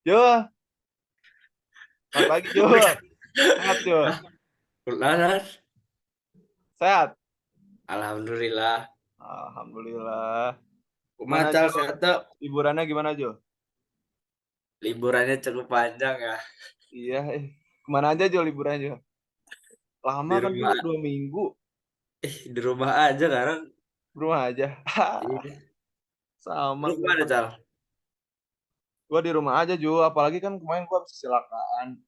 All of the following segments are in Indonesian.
Jo, selamat pagi Jo. Sehat Jo. Benar. Sehat. Alhamdulillah. Alhamdulillah. Gimana Kumacal Jo? saya tuh Liburannya gimana Jo? liburannya cukup panjang ya. Iya, kemana aja Jo liburannya Jo? Lama Di kan Jo, rumah, 2 minggu. di rumah aja sekarang. Di rumah aja. Iya. Sama Lu gue kemana, pun. Cal? Gue di rumah aja Jo. Apalagi kan kemarin gue habis kecelakaan.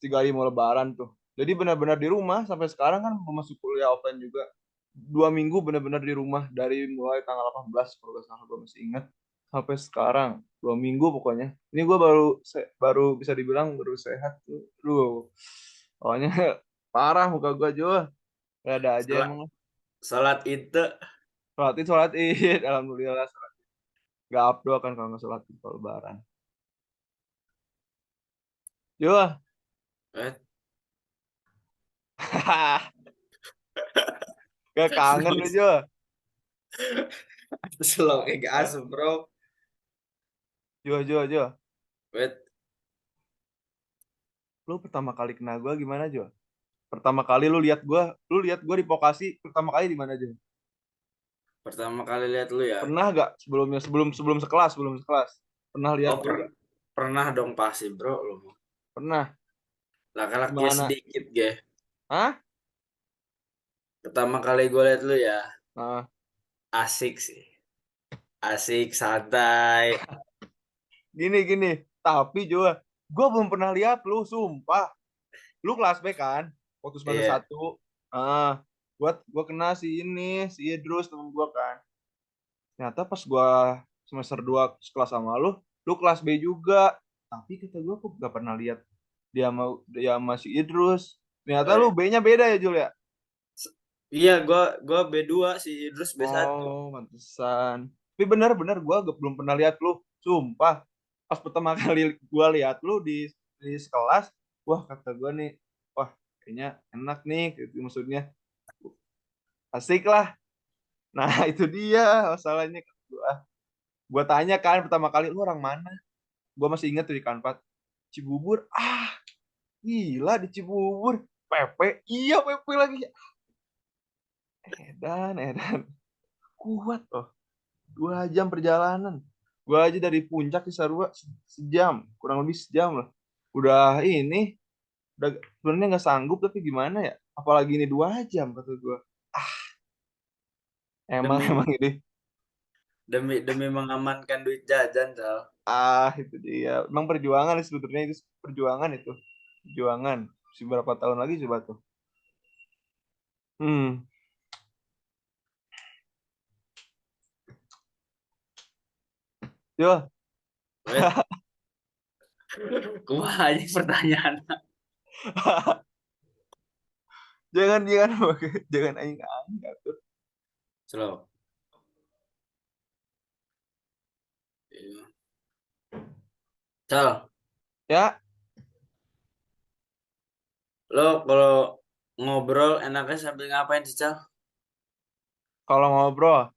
3 hari mau lebaran tuh. Jadi benar-benar di rumah sampai sekarang kan mau masuk kuliah offline juga. 2 minggu benar-benar di rumah dari mulai tanggal 18 kalau nggak salah gue masih ingat sampai sekarang 2 minggu pokoknya. Ini gue baru bisa dibilang baru sehat tuh. Duh, pokoknya parah muka gue juga. Gak ada aja Salat, emang. salat itu. Sholat id, alhamdulillah. Gak abdul kan kalau nggak sholat id kalau lebaran. Jo, Eh, gak kangen lu Jo. slow kayak Hah? asup, bro. Jo. Wait, Lu pertama kali kena gue gimana Jo? Pertama kali lu lihat gue di Pokasi pertama kali di mana Jo? pertama kali lihat lu ya. Pernah gak sebelumnya sebelum sekelas pernah lihat Oh, gue gak? pernah dong pasti, bro. Lu Pernah. laki-laki Gimana? sedikit, ge. Hah? Pertama kali gue lihat lu ya, Nah, asik sih. Asik, santai. gini tapi juga gue belum pernah lihat lu, sumpah. Lu kelas B kan? Waktu semester Iya. satu. Gua kena si Idrus temen gua kan. Ternyata pas gua semester 2 sekelas sama lu kelas B juga. Tapi kata gua kok gak pernah lihat dia masih Idrus. Ternyata Oh, lu iya. B-nya beda ya, Jul ya? Iya, gua B2 sih, terus B1. Oh, mantesan. Tapi benar-benar belum pernah lihat lu, sumpah. Pas pertama kali gua lihat lu di sekelas, wah kata gua nih, wah kayaknya enak nih, gitu, maksudnya asik lah. Nah itu dia masalahnya. Gua tanya kan pertama kali lu orang mana? Gua masih ingat tuh di Kanpat. Cibubur. Gila di Cibubur. PP. Iya PP lagi. Edan. Kuat loh. 2 jam perjalanan. Gua aja dari puncak ke Sarua sejam, kurang lebih sejam lah. Udah ini, udah sebenarnya nggak sanggup tapi gimana ya? Apalagi ini 2 jam kata gua. Ah, emang Demi emang ini. demi demi mengamankan duit jajan, Cal. Itu dia. Emang perjuangan sebetulnya itu perjuangan itu. Perjuangan. Si berapa tahun lagi coba tuh. Hmm. Yo, Wait, kumaha aja pertanyaan. jangan jangan aing angkat tuh. Slow. Iya. Cal, Ya, lo kalau ngobrol enaknya sambil ngapain sih, Cal? kalau ngobrol,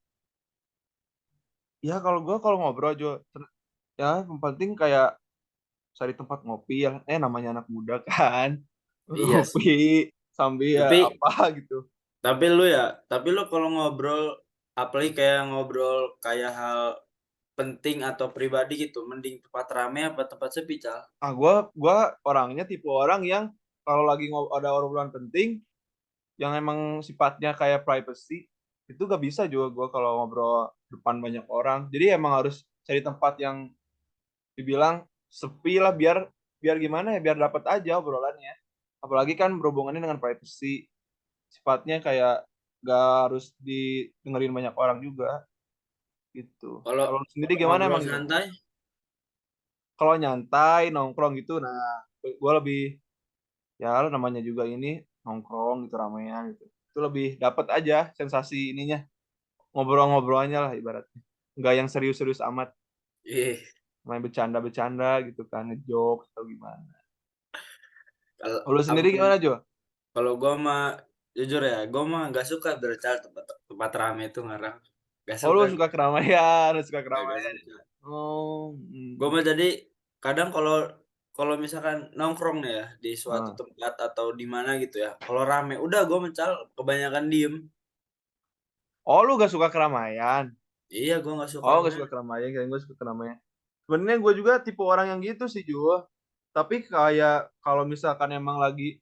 ya kalau ngobrol Jo, ya yang penting kayak cari tempat ngopi ya. Namanya anak muda kan. Iya Ngopi sih. sambil ya Tapi apa gitu. tapi lu kalau ngobrol apalagi kayak ngobrol kayak hal penting atau pribadi gitu, mending tempat rame apa tempat sepi, Cal? Gua orangnya tipe orang yang kalau lagi ada obrolan penting yang emang sifatnya kayak privacy itu gak bisa juga gua kalau ngobrol depan banyak orang. Jadi emang harus cari tempat yang dibilang sepi lah biar biar gimana ya biar dapat aja obrolannya. Apalagi kan berhubungannya dengan privacy, sifatnya kayak gak harus didengerin banyak orang juga gitu. Kalau Kalau lu sendiri kalau gimana ngobrol emang Jo? santai, Kalau nyantai nongkrong gitu, nah gue lebih ya namanya juga ini nongkrong gitu ramean gitu. Itu lebih dapat aja sensasi ininya ngobrol-ngobrolnya lah ibaratnya. Nggak yang serius-serius amat, ih, main bercanda-bercanda gitu kan, ngejokes atau gimana. kalau Kalau lu sendiri apa gimana Jo? kalau gua mah jujur ya, gua mah nggak suka bercal tempat tempat rame itu ngarang. Gak Oh lu suka, suka keramaian, lu suka gak keramaian. suka. Oh, Gua mah jadi kadang kalau kalau misalkan nongkrong nih ya di suatu Heeh. tempat atau di mana gitu ya, kalau rame udah gue mencal kebanyakan diem. Oh, lu gak suka keramaian? Iya, gue nggak suka Oh, gak rame. suka keramaian, kirain gue suka keramaian. Sebenarnya gue juga tipe orang yang gitu sih, Ju. Tapi kayak kalau misalkan emang lagi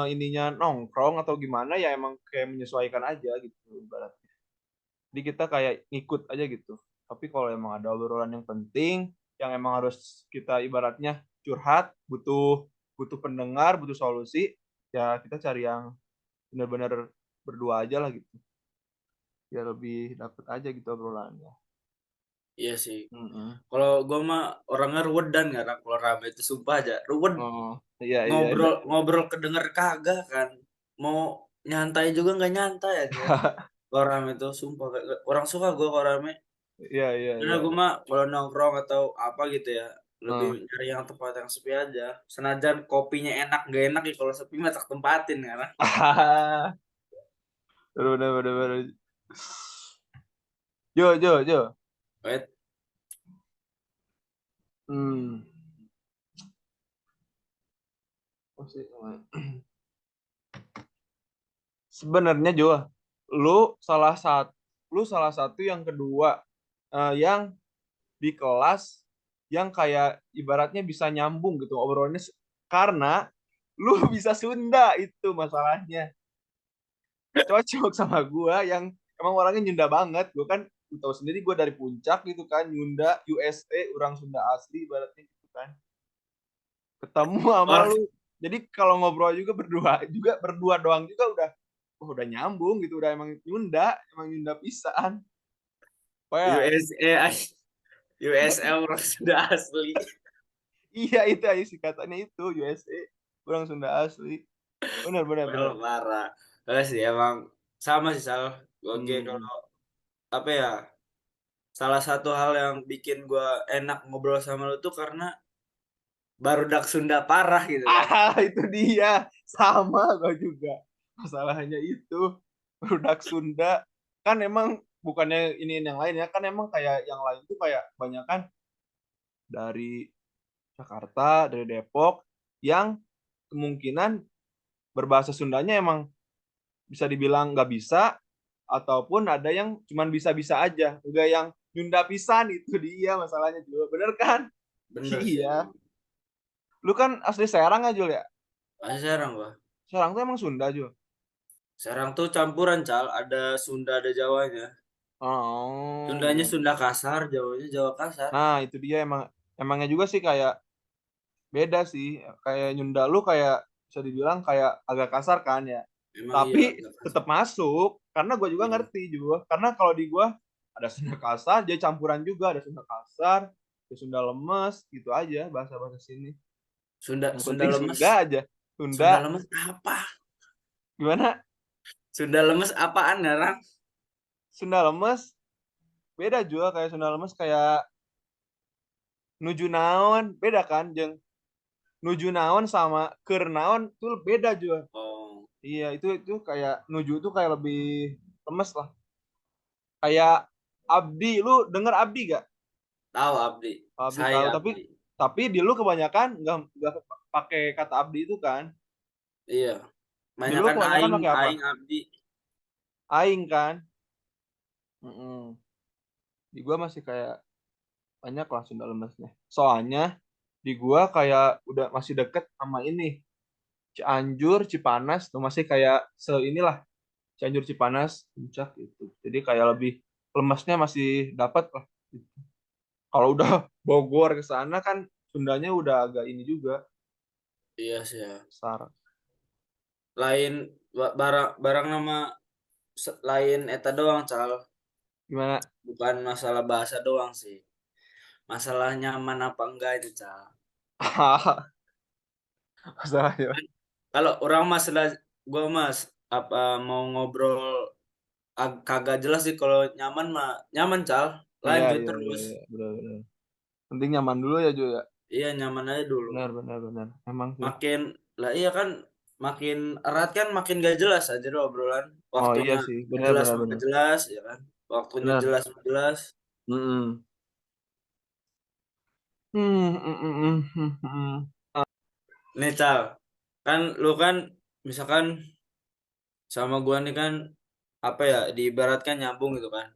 ininya nongkrong atau gimana ya emang kayak menyesuaikan aja gitu ibaratnya. Jadi kita kayak ngikut aja gitu. Tapi kalau emang ada obrolan yang penting, yang emang harus kita ibaratnya curhat, butuh butuh pendengar, butuh solusi, ya kita cari yang benar-benar berdua aja lah gitu. Biar lebih dapet aja gitu obrolannya. Iya sih. Mm-mm. Kalau gue mah orangnya ruwedan kadang kalau rame itu sumpah aja ruwet. Oh, iya iya. Ngobrol ngobrol kedenger kagak kan. Mau nyantai juga nggak nyantai aja. Kalau rame itu sumpah orang suka gue kalau rame. Iya iya Karena iya. gue mah kalau nongkrong atau apa gitu ya, lebih Heeh. nyari yang tempat yang sepi aja. Senajan kopinya enak gak enak ya kalau sepi mah tak tempatin karena. Bener bener bener. Jo Jo Jo. Wait, Hmm. Oh, sih. Sebenarnya Jo, lu salah satu yang kedua yang di kelas yang kayak ibaratnya bisa nyambung gitu obrolannya karena lu bisa Sunda itu masalahnya. Cocok sama gua yang emang orangnya Nyunda banget. Gua kan lu tahu sendiri gua dari puncak gitu kan, Nyunda, USA, orang Sunda asli ibaratnya gitu kan. Ketemu sama orang lu. Jadi kalau ngobrol juga berdua doang juga udah nyambung gitu, udah emang Nyunda pisan. Oh ya, USA USL orang sudah asli. iya itu aja sih katanya itu USA, orang Sunda asli. Benar benar benar. Well, parah. Enggak sih emang sama sih Sal. Oke Hmm. kalau apa ya? Salah satu hal yang bikin gua enak ngobrol sama lu tuh karena barudak Sunda parah gitu kan. Itu dia. Sama gue juga. Masalahnya itu. Produk Sunda. Kan emang bukannya ini yang lain ya. Kan emang kayak yang lain tuh kayak banyak kan dari Jakarta, dari Depok. Yang kemungkinan berbahasa Sundanya emang bisa dibilang nggak bisa. Ataupun ada yang cuman bisa-bisa aja. Enggak yang Nyunda pisan itu dia masalahnya juga. Bener kan? Bener sih Iya. emang. Lu kan asli Serang aja Jul ya? Masih Serang gua. Serang tuh emang Sunda Jul. Serang tuh campuran Cal, ada Sunda ada Jawanya. Sundanya Oh. Sunda kasar, Jawanya Jawa kasar. Nah, itu dia emangnya juga sih kayak beda sih. Kayak Nyunda lu kayak bisa dibilang kayak agak kasar kan ya. Emang Tapi iya agak tetap kasar. masuk karena gue juga Iya. ngerti juga. Karena kalau di gue ada Sunda kasar, jadi campuran juga ada Sunda kasar, ada Sunda lemes, gitu aja bahasa-bahasa sini. Sunda Yang Sunda penting lemes. Sunda aja. Sunda Sunda lemes apa? gimana? Sunda lemes apaan ya, Rang? Sunda lemes beda juga kayak Sunda lemes kayak nuju naon, beda kan jeng nuju naon sama keur naon tuh beda juga. Oh, Iya, itu kayak nuju tuh kayak lebih lemes lah. Kayak Abdi, lu denger Abdi gak? tahu Abdi. Abdi tahu, Saya tapi Abdi. di lu kebanyakan nggak pakai kata Abdi itu kan? Iya. Di lu Banyakan kebanyakan aing pakai apa? aing Abdi. Aing kan? Mm-mm. Di gua masih kayak banyak lah Sunda lemesnya. Soalnya di gua kayak udah masih deket sama ini Cianjur, Cipanas tuh masih kayak inilah Cianjur, Cipanas, Puncak gitu. Jadi kayak lebih lemesnya masih dapat lah. Kalau udah Bogor ke sana kan Sundanya udah agak ini juga Iya sih ya. besar. Lain barang barang nama lain eta doang, Cal. Gimana? Bukan masalah bahasa doang sih. Masalah nyaman apa enggak itu, Cal. Masalahnya. Kalau orang mas gua mas apa mau ngobrol kagak jelas sih kalau nyaman mah nyaman cal Iya, lanjut iya, iya, terus iya. Benar, benar. Penting nyaman dulu ya, Jo ya. iya nyaman aja dulu Benar, benar, benar. Emang sih. makin lah iya kan makin erat kan makin gak jelas aja deh obrolan Oh iya waktunya sih, gak benar, jelas benar, mah benar. gak jelas ya kan waktunya Benar. jelas mah jelas Mm-mm. Hmm, hmm, hmm, hmm, hmm. Nih Cal, kan lu kan misalkan sama gua nih kan apa ya diibaratkan nyambung gitu kan.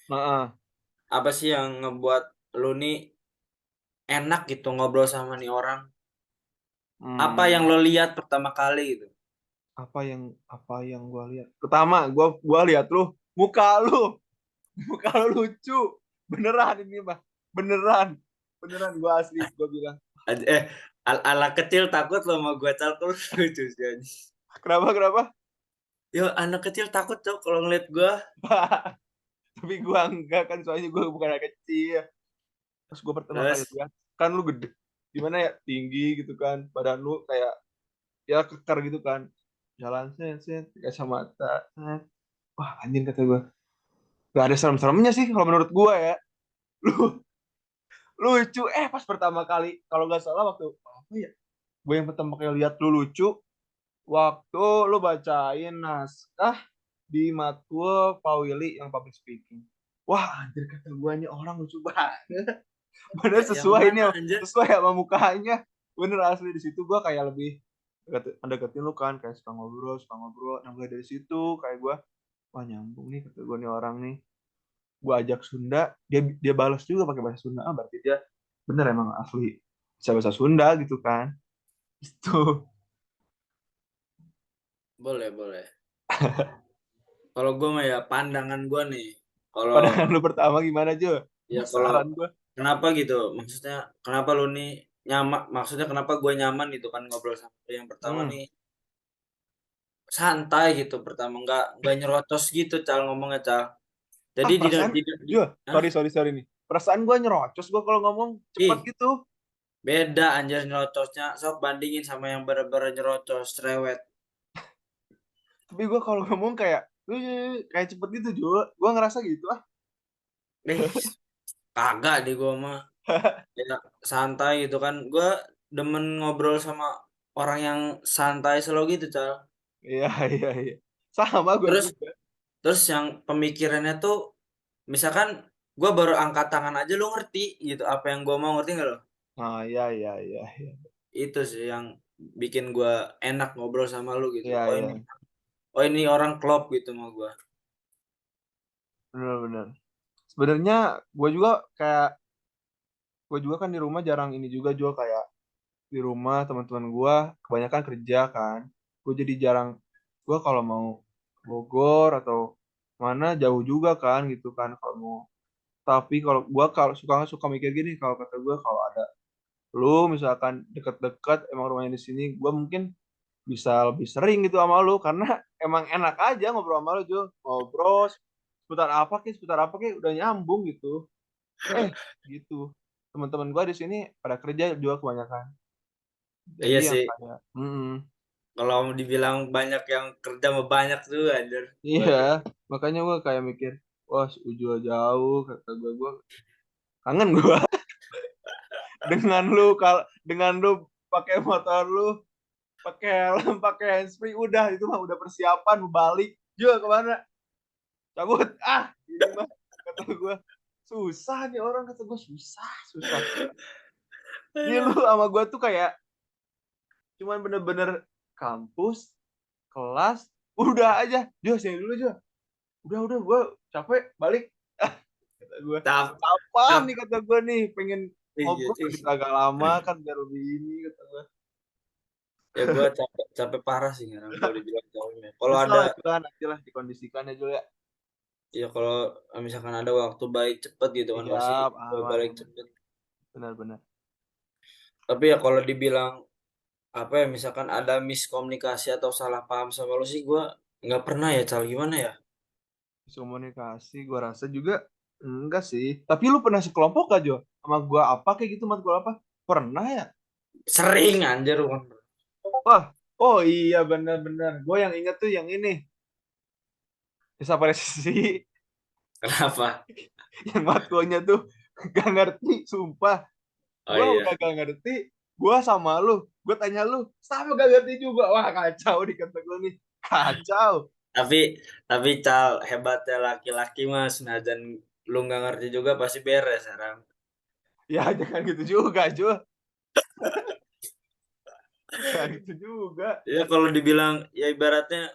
Nah, Apa sih yang ngebuat lu nih enak gitu ngobrol sama nih orang? Apa yang hmm, lo lihat pertama kali gitu? apa yang gua lihat? Pertama, gua lihat lu, muka lu, muka lu lucu. Beneran ini, Bah. Beneran. Beneran gua asli, gua bilang. Eh, ala kecil takut lo sama gua Cal terus lucu sih anjing. Kenapa, kenapa? Yo, anak kecil takut Cok kalau ngeliat gua. Tapi gua enggak kan, soalnya gua bukan anak kecil. Terus gua pertama kali Terus lihat, kan lu gede. Gimana ya? Tinggi gitu kan. Badan lu kayak ya kekar gitu kan. Jalan set set kacamata. Set. Wah, anjing kata gua. Gak ada serem-seremnya sih kalau menurut gua ya. Lu lucu pas pertama kali kalau nggak salah waktu apa ya, gue yang pertama kali lihat lu lucu waktu lu bacain naskah di matkul Pak Willy yang public speaking. Wah, anjir kata gue, ini orang lucu banget. Bener yang sesuai ini, mana anjir? sesuai sama mukanya. Bener asli di situ gue kayak lebih deketin lu kan, kayak suka ngobrol. Nah, mulai dari situ kayak gue, wah nyambung nih kata gue, nih orang nih. Gue ajak Sunda, dia balas juga pakai bahasa Sunda. Ah, berarti dia bener emang asli bisa bahasa Sunda gitu kan. Itu. Boleh, boleh. Kalau gua mah ya pandangan gua nih. Kalau Pandangan lu pertama gimana, Jo? ya kalau Penasaran gue. kenapa gitu? Maksudnya kenapa lu nih nyaman? Maksudnya kenapa gue nyaman gitu kan ngobrol sama lu yang pertama Hmm. nih santai gitu pertama nggak nyerocos gitu Cal ngomongnya Cal. Jadi Ah, perasaan, di Jo, ah, sorry, sorry, sorry nih. Perasaan gue nyerocos gue kalau ngomong cepet ih gitu. beda anjir nyerocosnya sok bandingin sama yang bener-bener nyerocos cerewet. Tapi gue kalau ngomong kayak, kayak cepet gitu, Jo. Gue ngerasa gitu, ah. Eh kagak deh gue mah ya santai gitu kan. Gue demen ngobrol sama orang yang santai slow gitu Cal. Iya, iya, iya. Sama gue Terus juga. terus yang pemikirannya tuh misalkan gue baru angkat tangan aja lu ngerti gitu apa yang gue mau ngerti nggak lo? Ah, iya, iya, iya, iya. Itu sih yang bikin gue enak ngobrol sama lu gitu. Iya, iya. Oh ini orang klop gitu sama gue. Bener-bener. Sebenarnya gue juga kayak, gue juga kan di rumah jarang ini juga kayak di rumah teman-teman gue kebanyakan kerja kan. Gue jadi jarang, gue kalau mau ke Bogor atau mana jauh juga kan gitu kan kalau mau. Tapi kalau suka suka mikir gini, kalau kata gue kalau ada lu misalkan deket-deket emang rumahnya di sini, gue mungkin bisa lebih sering gitu sama lu karena emang enak aja ngobrol sama lu, Jo. Ngobrol seputar apa kek udah nyambung gitu. Eh, gitu. Teman-teman gue di sini pada kerja juga kebanyakan. Jadi Iya yang sih. kayak, Kalau dibilang banyak yang kerja mah banyak tuh anjir. iya, Waduh. makanya gue kayak mikir, wah, ujung jauh kata gue kangen gue dengan lu kalau dengan lu pakai motor lu, pakai helm, pakai handsfree, udah itu mah udah persiapan mau balik. Jo, kemana? Cabut. Ah, ini mah kata gue susah nih orang, kata gue susah, susah. Ini lu sama gue tuh kayak cuman bener-bener kampus, kelas, udah aja. Jo, sini dulu, Jo. Udah gue capek, balik. Ah, kata gue Cap, apa cap. nih, kata gue nih pengen Iya, ngobrol cuy. gitu agak lama kan biar lebih ini, kata gue. Ya gue capek capek parah sih sekarang kalau dibilang jauhnya. Kalau Bisa ada lah, juga nanti lah dikondisikan ya, Jo ya. ya kalau misalkan ada waktu baik cepet gitu kan pasti Siap, gue aman, balik aman. cepet. Benar-benar. Tapi ya kalau dibilang apa ya misalkan ada miskomunikasi atau salah paham sama lu sih gue nggak pernah ya Cal gimana ya? Komunikasi, gua rasa juga enggak sih. Tapi lu pernah sekelompok gak, Jo? Sama gua apa kayak gitu, matkul apa? Pernah ya? Sering anjir kan. Wah, oh iya benar-benar. Gue yang inget tuh yang ini. Bisa presisi Kenapa? yang matkulnya tuh gak ngerti, sumpah. Oh Gua iya. udah gak ngerti. Gua sama lu. Gue tanya lu, sama gak ngerti juga. Wah, kacau di kata gue nih. Kacau. Tapi Cal hebatnya laki-laki mas senajan lu nggak ngerti juga pasti beres sekarang. Ya jangan gitu juga, Jo. Jangan gitu juga. Ya kalau dibilang ya ibaratnya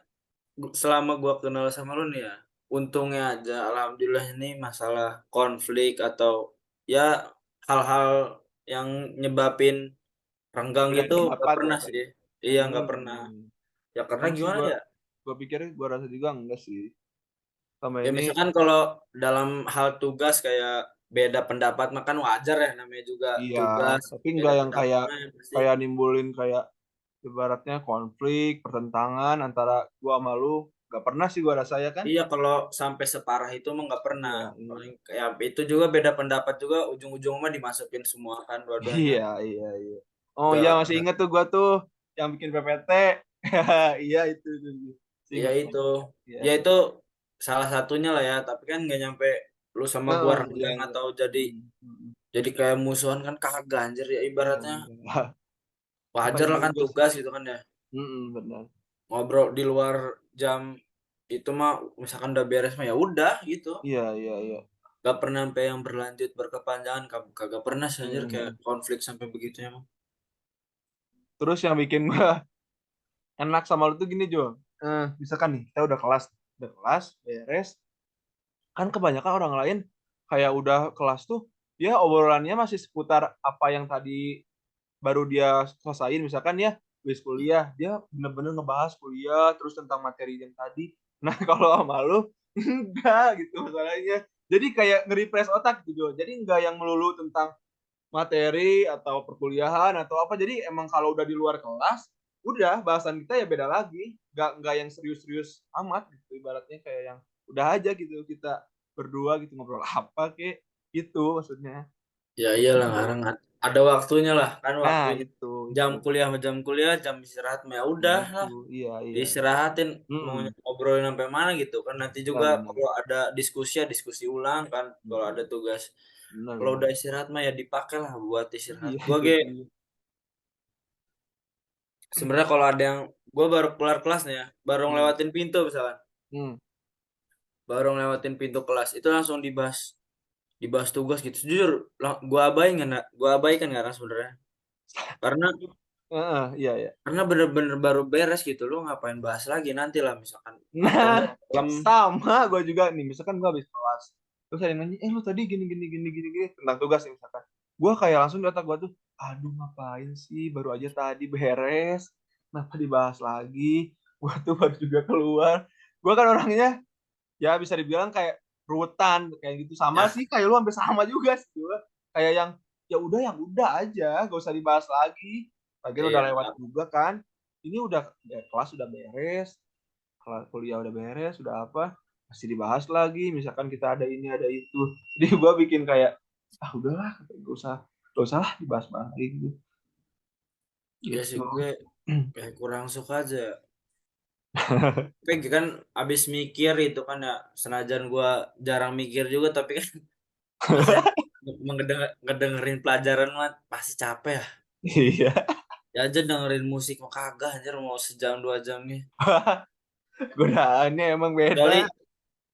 selama gua kenal sama lu nih ya, untungnya aja alhamdulillah ini masalah konflik atau ya hal-hal yang nyebabin renggang Beda gitu nggak pendapat ya pernah kan. sih. Iya nggak pernah. Hmm. Ya karena Sama sih gimana ya? gua pikir gua rasa juga enggak sih. Sama Ya ini misalkan kalau dalam hal tugas kayak beda pendapat mah kan wajar ya namanya juga iya, tugas tapi enggak beda yang pendapat kayak mah yang pasti. kayak nimbulin kayak ibaratnya konflik, pertentangan antara gua sama lu. Gak pernah sih gua rasa ya kan? Iya kalau sampai separah itu mah nggak pernah. Iya, iya. Paling ya itu juga beda pendapat juga ujung-ujung mah dimasukin semua kan dua-duanya. Iya, iya, iya. Oh iya masih Nggak inget tuh gua tuh yang bikin PPT. Iya itu. Masih ya inget. itu. Iya. Ya itu salah satunya lah ya, tapi kan nggak nyampe lu sama gua Heeh, iya, renggang iya. atau Hmm, hmm. jadi kayak musuhan kan kagak anjir ya Iya, ibaratnya enggak. wajar Paling lah kan bagus. tugas gitu kan ya. Benar. Ngobrol di luar jam itu mah misalkan udah beres mah ya udah gitu. Iya. Gak pernah sampai yang berlanjut berkepanjangan kagak pernah sih anjir kayak Hmm. konflik sampai begitu emang. Terus yang bikin gua enak sama lu tuh gini Jo. Misalkan nih kita udah kelas beres, kan kebanyakan orang lain kayak udah kelas tuh dia obrolannya masih seputar apa yang tadi baru dia selesaiin misalkan ya wis kuliah dia bener-bener ngebahas kuliah terus tentang materi yang tadi. Nah kalau sama lu enggak gitu masalahnya, jadi kayak nge-refresh otak gitu, jadi enggak yang melulu tentang materi atau perkuliahan atau apa, jadi emang kalau udah di luar kelas udah bahasan kita ya beda lagi, nggak yang serius-serius amat gitu, ibaratnya kayak yang udah aja gitu kita berdua gitu ngobrol apa kek gitu maksudnya. Ya iyalah ngarang ada waktunya lah kan Nah waktunya itu jam kuliah sama jam kuliah jam istirahat mah ya nah udah itu lah iya. diistirahatin mau Mm-mm. ngobrolin sampai mana gitu kan nanti juga Benar. kalau ada diskusi ya diskusi ulang kan kalau ada Mm-mm. tugas kalau Benar. udah istirahat mah ya dipakai lah buat istirahat Iya gua itu ge dia. sebenarnya kalau ada yang gua baru kelar kelas nih ya baru Hmm. ngelewatin pintu misalkan Hmm. baru ngelewatin pintu kelas itu langsung dibahas dibahas tugas gitu jujur gua abaikan nggak gua abaikan nggak kan sebenarnya karena Iya. karena bener-bener baru beres gitu lu ngapain bahas lagi nanti lah misalkan atau Nah, enggak malam sama gue juga nih. Misalkan gue habis kelas, terus ada yang nanya, lu tadi gini tentang tugas nih misalkan. Gue kayak langsung di otak gue tuh, aduh ngapain sih, baru aja tadi beres, kenapa dibahas lagi? Gue tuh baru juga keluar. Gue kan orangnya, ya bisa dibilang kayak ruwetan, kayak gitu. Sama ya sih, kayak lu hampir sama juga sih. Gua. Kayak yang udah aja, gak usah dibahas lagi. Lagian udah iya lewat juga kan. Ini udah, ya, kelas udah beres, kalau kuliah udah beres udah apa masih dibahas lagi misalkan kita ada ini ada itu, jadi gue bikin kayak udahlah gak usah lah dibahas lagi gitu iya sih gitu. gue kayak kurang suka aja tapi kan abis mikir itu kan ya senajan gue jarang mikir juga tapi kan maksudnya ngedengerin pelajaran mah pasti capek ya Iya. ya aja dengerin musik mah kagak anjir mau sejam 2 jam nih Godaannya emang kecuali beda.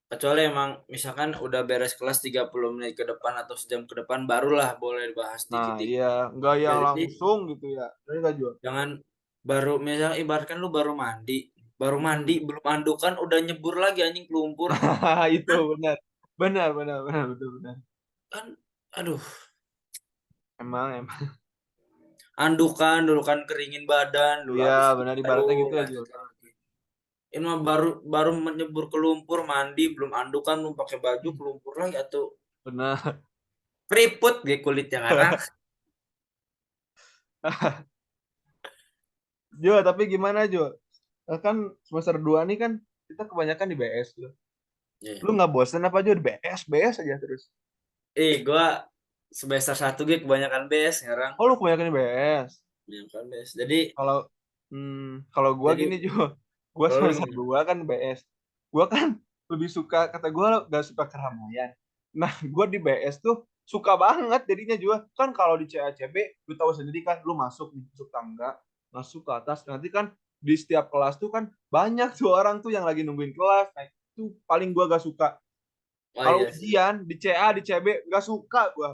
kecuali emang misalkan udah beres kelas 30 menit ke depan atau sejam ke depan barulah boleh bahas Nah dikit-dikit iya nggak yang jadi langsung gitu ya, ini nggak jual. jangan baru misalnya ibaratkan lu baru mandi belum mandukan udah nyebur lagi anjing ke lumpur Itu benar benar betul benar. kan aduh Emang andukan dulu kan keringin badan dulu iya habis itu benar baru ibaratnya gitu ya Jul. lanjutkan lagi ini mah baru baru menyebur ke lumpur mandi belum andukan belum pakai baju ke lumpur lagi atau Benar. keriput gue kulitnya ngarang Jo tapi gimana Jo. Kan semester 2 nih kan kita kebanyakan di BS tuh. yeah. Lu nggak bosen apa aja di BS aja terus? Gua semester 1 gue kebanyakan BS sekarang Oh lu kebanyakan di BS. kebanyakan BS jadi Kalau kalau gua jadi gini juga, gua kalau lu semester gimana 2 kan BS. Gua kan lebih suka kata gua gak suka keramaian. Nah, gua di BS tuh suka banget jadinya juga kan kalau di CACB lu tahu sendiri kan lu masuk nih masuk tangga masuk ke atas nanti kan di setiap kelas tuh kan banyak tuh orang tuh yang lagi nungguin kelas, nah itu paling gua gak suka. oh Kalau iya sih ujian di CA di CB gak suka gua